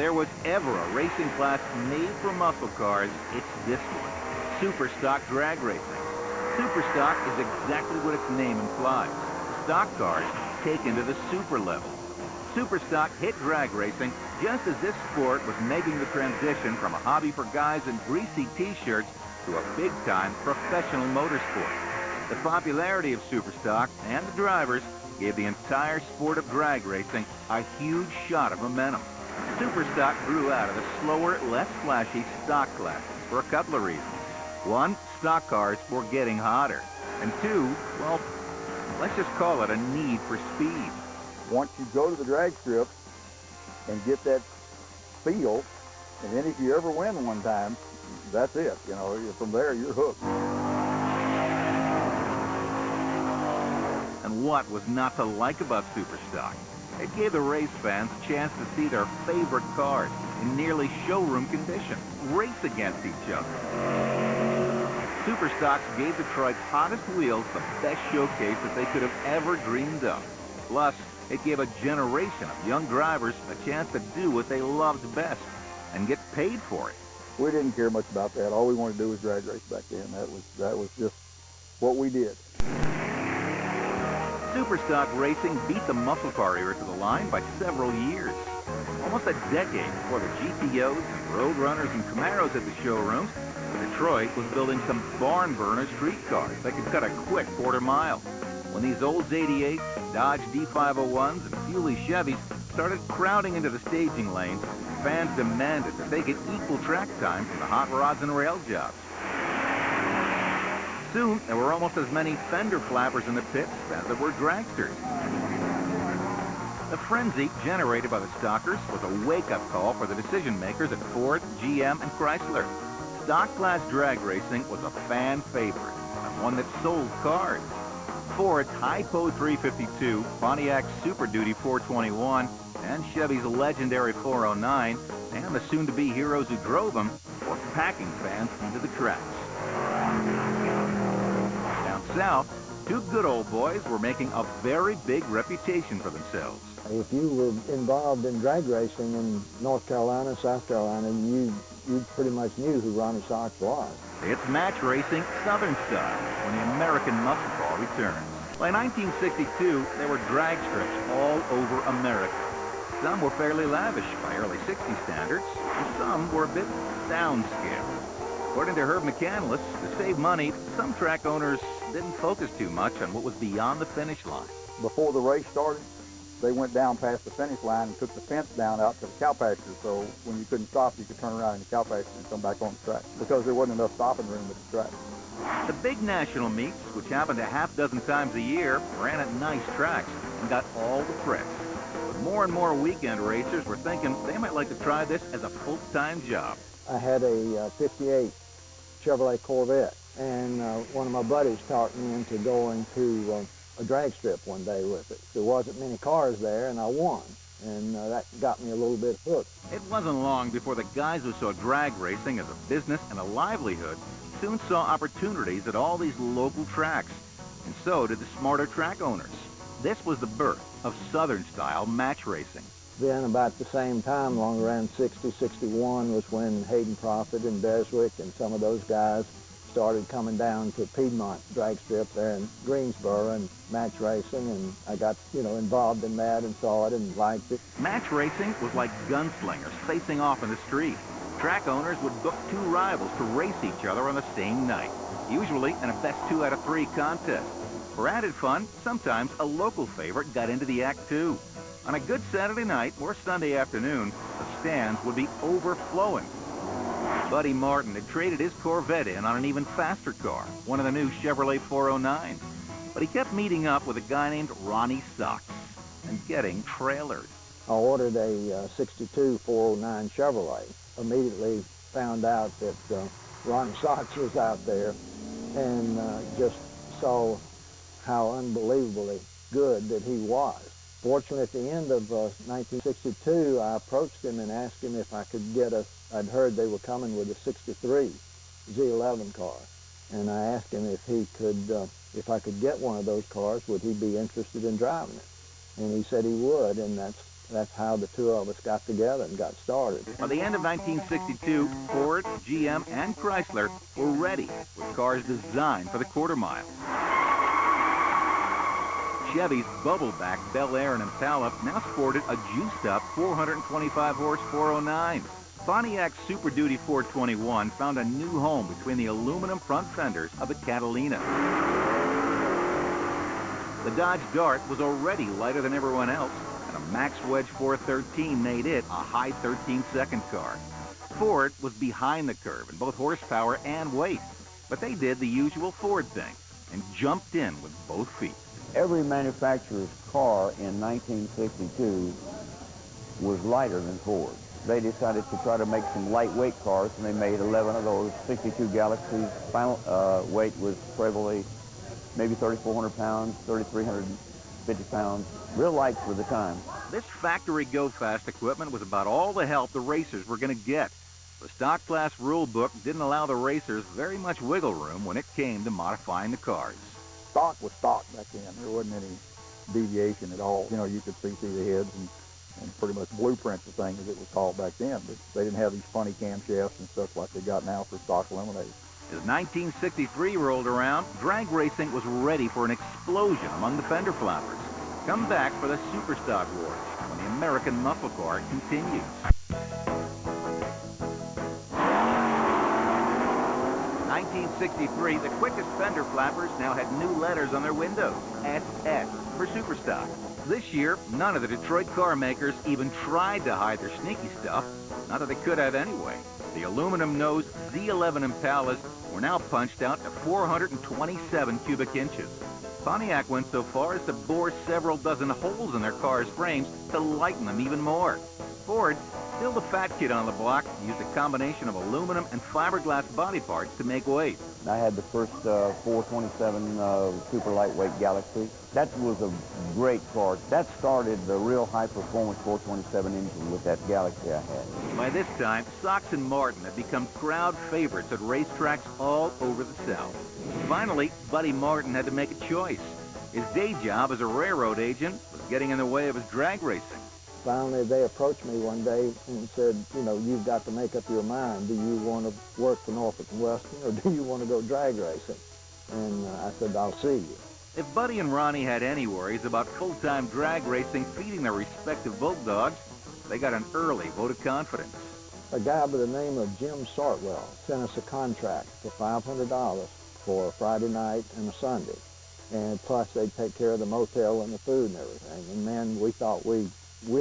there was ever a racing class made for muscle cars, it's this one. SuperStock drag racing. SuperStock is exactly what its name implies. Stock cars taken to the super level. SuperStock hit drag racing just as this sport was making the transition from a hobby for guys in greasy t-shirts to a big-time professional motorsport. The popularity of SuperStock and the drivers gave the entire sport of drag racing a huge shot of momentum. SuperStock grew out of the slower, less flashy stock classes for a couple of reasons. One, stock cars were getting hotter. And two, well, let's just call it a need for speed. Once you go to the drag strip and get that feel, and then if you ever win one time, that's it. You know, from there, you're hooked. And what was not to like about SuperStock? It gave the race fans a chance to see their favorite cars in nearly showroom condition, race against each other. SuperStocks gave Detroit's hottest wheels the best showcase that they could have ever dreamed of. Plus, it gave a generation of young drivers a chance to do what they loved best and get paid for it. We didn't care much about that. All we wanted to do was drag race back then. That was just what we did. SuperStock racing beat the muscle car era to the line by several years. Almost a decade before the GTOs and Roadrunners and Camaros at the showrooms, Detroit was building some barn-burner street cars that could cut a quick quarter mile. When these Olds 88s, Dodge D501s, and Fuley Chevys started crowding into the staging lanes, fans demanded that they get equal track time from the hot rods and rail jobs. Soon, there were almost as many fender flappers in the pits as there were dragsters. The frenzy generated by the stockers was a wake-up call for the decision-makers at Ford, GM, and Chrysler. Stock-class drag racing was a fan favorite, and one that sold cars. Ford's Hypo 352, Pontiac's Super Duty 421, and Chevy's legendary 409, and the soon-to-be heroes who drove them, were packing fans into the tracks. Down south, two good old boys were making a very big reputation for themselves. If you were involved in drag racing in North Carolina, South Carolina, you pretty much knew who Ronnie Sox was. It's match racing Southern style when the American muscle car returns. By 1962, there were drag strips all over America. Some were fairly lavish by early 60s standards, and some were a bit downscale. According to McCandless, to save money, some track owners didn't focus too much on what was beyond the finish line. Before the race started, they went down past the finish line and took the fence down out to the cow pasture, so when you couldn't stop, you could turn around in the cow pasture and come back on the track, because there wasn't enough stopping room at the track. The big national meets, which happened a half dozen times a year, ran at nice tracks and got all the press. But more and more weekend racers were thinking they might like to try this as a full-time job. I had a 58 Chevrolet Corvette, and one of my buddies talked me into going to a drag strip one day with it. There wasn't many cars there, and I won, and that got me a little bit hooked. It wasn't long before the guys who saw drag racing as a business and a livelihood soon saw opportunities at all these local tracks, and so did the smarter track owners. This was the birth of Southern-style match racing. Then about the same time, along around 60, 61, was when Hayden Prophet and Beswick and some of those guys started coming down to Piedmont drag strip there in Greensboro and match racing, and I got, involved in that and saw it and liked it. Match racing was like gunslingers facing off in the street. Track owners would book two rivals to race each other on the same night, usually in a best 2 out of 3 contest. For added fun, sometimes a local favorite got into the act too. On a good Saturday night or Sunday afternoon, the stands would be overflowing. Buddy Martin had traded his Corvette in on an even faster car, one of the new Chevrolet 409s. But he kept meeting up with a guy named Ronnie Sox and getting trailered. I ordered a 62 409 Chevrolet. Immediately found out that Ronnie Sox was out there, and just saw how unbelievably good that he was. Fortunately, at the end of 1962, I approached him and asked him if I could get I'd heard they were coming with a 63 Z11 car, and I asked him if he could, if I could get one of those cars, would he be interested in driving it? And he said he would, and that's That's how the two of us got together and got started. By the end of 1962, Ford, GM, and Chrysler were ready with cars designed for the quarter mile. Chevy's bubble-back Bel Air and Impala now sported a juiced-up 425-horse 409. Pontiac's Super Duty 421 found a new home between the aluminum front fenders of the Catalina. The Dodge Dart was already lighter than everyone else, and a Max Wedge 413 made it a high 13-second car. Ford was behind the curve in both horsepower and weight, but they did the usual Ford thing and jumped in with both feet. Every manufacturer's car in 1962 was lighter than Ford. They decided to try to make some lightweight cars, and they made 11 of those 62 Galaxies. Final weight was probably maybe 3,400 pounds, 3,350 pounds. Real light for the time. This factory go-fast equipment was about all the help the racers were going to get. The stock class rule book didn't allow the racers very much wiggle room when it came to modifying the cars. Stock was stock back then. There wasn't any deviation at all. You know, you could see through the heads and pretty much blueprints of things, as it was called back then. But they didn't have these funny camshafts and stuff like they got now for stock eliminators. As 1963 rolled around, drag racing was ready for an explosion among the fender flappers. Come back for the SuperStock Wars when the American muscle car continues. 1963, the quickest fender flappers now had new letters on their windows, SS for SuperStock. This year, none of the Detroit car makers even tried to hide their sneaky stuff, not that they could have anyway. The aluminum-nosed Z11 Impalas were now punched out to 427 cubic inches. Pontiac went so far as to bore several dozen holes in their car's frames to lighten them even more. Ford, still the fat kid on the block, used a combination of aluminum and fiberglass body parts to make weight. I had the first 427 super lightweight Galaxy. That was a great car. That started the real high-performance 427 engine with that Galaxy I had. By this time, Sox and Martin had become crowd favorites at racetracks all over the South. Finally, Buddy Martin had to make a choice. His day job as a railroad agent was getting in the way of his drag racing. Finally, they approached me one day and said, you know, you've got to make up your mind. Do you want to work for Norfolk and Western, or do you want to go drag racing? And I said, I'll see you. If Buddy and Ronnie had any worries about full-time drag racing feeding their respective bulldogs, they got an early vote of confidence. A guy by the name of Jim Sartwell sent us a contract for $500 for a Friday night and a Sunday. And plus, they'd take care of the motel and the food and everything. And man, we thought we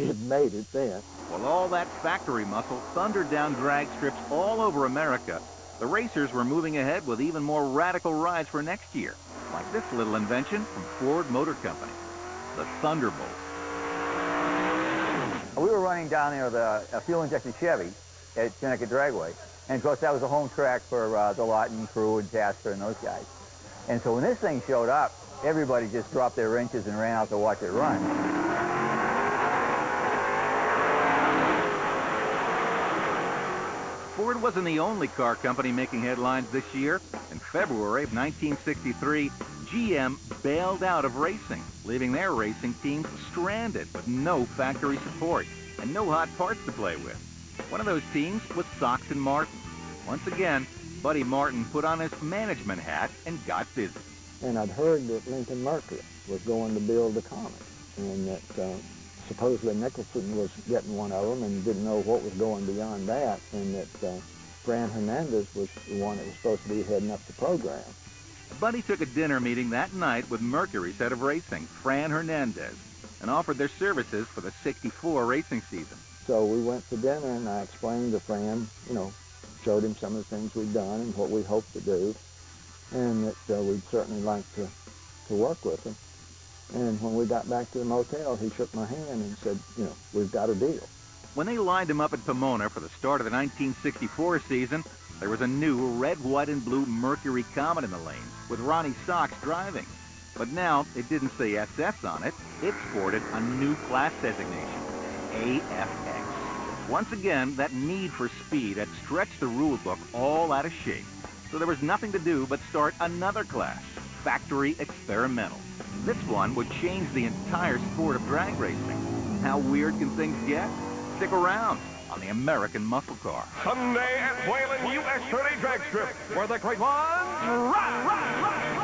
had made it then. While all that factory muscle thundered down drag strips all over America, the racers were moving ahead with even more radical rides for next year, like this little invention from Ford Motor Company, the Thunderbolt. We were running down there with a fuel-injected Chevy at Connecticut Dragway, and of course that was a home track for the Lawton crew and Jasper and those guys. And so when this thing showed up, everybody just dropped their wrenches and ran out to watch it run. Ford wasn't the only car company making headlines this year. In February of 1963, GM bailed out of racing, leaving their racing teams stranded with no factory support and no hot parts to play with. One of those teams was Sox and Martin. Once again, Buddy Martin put on his management hat and got busy. And I'd heard that Lincoln Mercury was going to build the Comet, and that supposedly Nicholson was getting one of them and didn't know what was going beyond that, and that Fran Hernandez was the one that was supposed to be heading up the program. Buddy took a dinner meeting that night with Mercury's head of racing, Fran Hernandez, and offered their services for the '64 racing season. So we went to dinner, and I explained to Fran, you know, showed him some of the things we'd done and what we hoped to do, and that we'd certainly like to work with him. And when we got back to the motel, he shook my hand and said, you know, we've got a deal. When they lined him up at Pomona for the start of the 1964 season, there was a new red, white, and blue Mercury Comet in the lanes, with Ronnie Sox driving. But now, it didn't say SS on it. It sported a new class designation, AFX. Once again, that need for speed had stretched the rule book all out of shape. So there was nothing to do but start another class, factory experimental. This one would change the entire sport of drag racing. How weird can things get? Stick around on the American Muscle Car. Sunday at Whalen U.S. 30 Drag Strip, where the great ones ride!